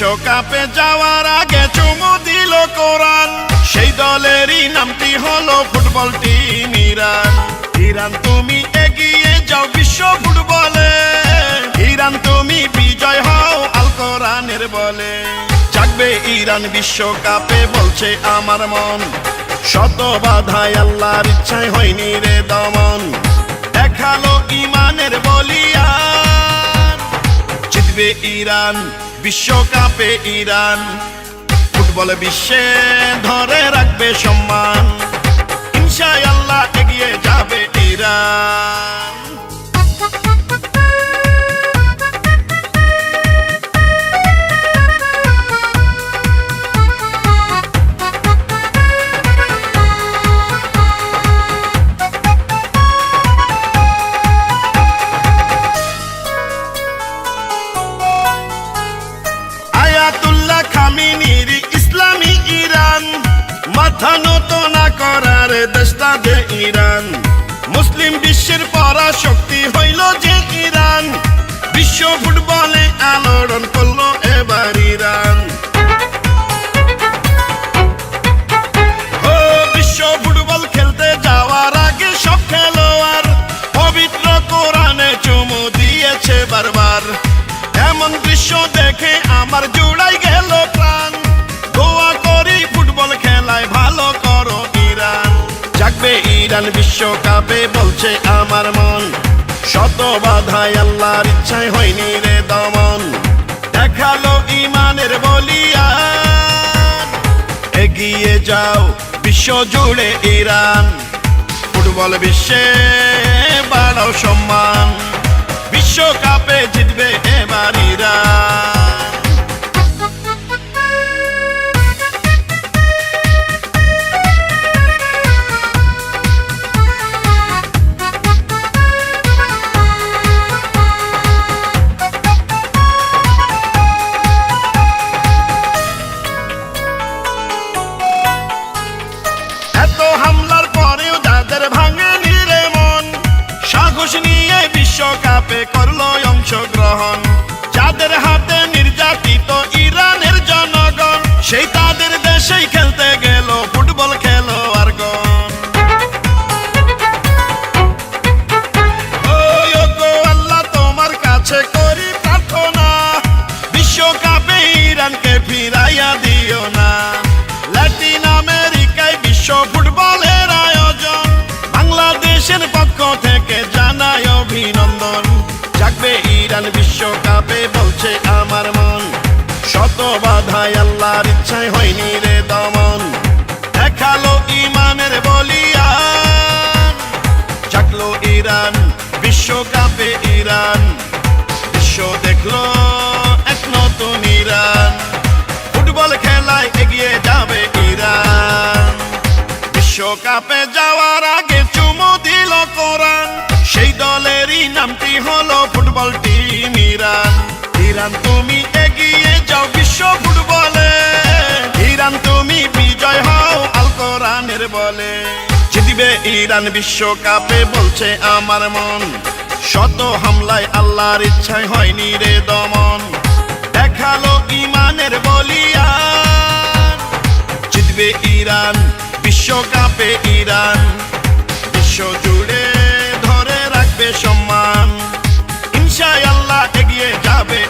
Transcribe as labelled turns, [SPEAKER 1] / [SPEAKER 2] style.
[SPEAKER 1] বিশ্বকাপে যাওয়ার আগে চুমু দিল কোরআন, সেই দলেরই নামটি হলো ফুটবল টিম ইরান। ইরান তুমি এগিয়ে যাও বিশ্ব ফুটবলে, ইরান তুমি বিজয় হও আল কোরআনের বলে। জাগবে ইরান বিশ্বকাপে বলছে আমার মন, শত বাধায় আল্লাহর ইচ্ছায় হয়নি রে দমন। দেখালো ইমানের বলিয়ান, জিতবে ইরান বিশ্বকাপে ইরান, ফুটবল বিশ্বে ধরে রাখবে সম্মান, ইনশাআল্লাহ এগিয়ে যাবে ইরান। আয়াতুল্লাহ খামেনির ইসলামী ইরান, মাথা নত না করার দেশটা যে ইরান। মুসলিম বিশ্বের পরাশক্তি হইল যে ইরান, বিশ্ব ফুটবলে আলোড়ন করলো এবার ইরান। ও বিশ্ব ফুটবল খেলতে যাওয়ার আগে সব খেলোয়াড় পবিত্র কোরআনে চুমু দিয়েছে বারবার। এমন দৃশ্য দেখে আমার জুড়াই গেল প্রাণ, দোয়া করি ফুটবল খেলায় ভালো করো ইরান। জাগবে ইরান বিশ্বকাপে বলছে আমার মন, শত বাধায় আল্লাহর ইচ্ছায় হয়নি রে দমন। দেখালো ইমানের বলিয়ান, এগিয়ে যাও বিশ্ব জুড়ে ইরান, ফুটবল বিশ্বে বাড়াও সম্মান, বিশ্বকাপে জিতবে এবার ইরান। এত হামলার পরেও যাদের ভাঙেনি রে মন, সাহস নিয়ে বিশ্বকাপে করলো অংশগ্রহণ। যাদের হাতে নির্যাতিত ইরানের জনগণ, সেই তাদের দেশেই খেলতে গেল ফুটবল খেলোয়াড়গণ। ও গো আল্লাহ তোমার কাছে করি প্রার্থনা, বিশ্বকাপে ইরানকে ফিরাইয়া দিও না। ল্যাটিন আমেরিকায় বিশ্ব ফুটবলের আয়োজন, বাংলাদেশের পক্ষ থেকে জানাই অভিনন্দন। জাগবে ইরান বিশ্বকাপে বলছে আমার মন, শত বাধায় আল্লাহর ইচ্ছায় হয়নি রে দমন। দেখালো ইমানের বলিয়ান, জাগলো ইরান বিশ্বকাপে ইরান, বিশ্ব দেখলো এক নতুন ইরান, ফুটবল খেলায় এগিয়ে যাবে ইরান। বিশ্বকাপে যাওয়ার আগে চুমু দিল কোরআন, সেই দলেরই নামটি হলো ফুটবল টিম ইরান। ইরান তুমি এগিয়ে যাও বিশ্ব ফুটবলে, ইরান তুমি বিজয় হও আল কোরআনের বলে। জিতবে ইরান বিশ্বকাপে বলছে আমার মন, শত হামলায় আল্লাহর ইচ্ছায় হয়নি রে দমন। দেখালো ইমানের বলিয়ান, জিতবে ইরান বিশ্বকাপে ইরান, বিশ্ব জুড়ে ধরে রাখবে সম্মান, ইনশাআল্লাহ এগিয়ে যাবে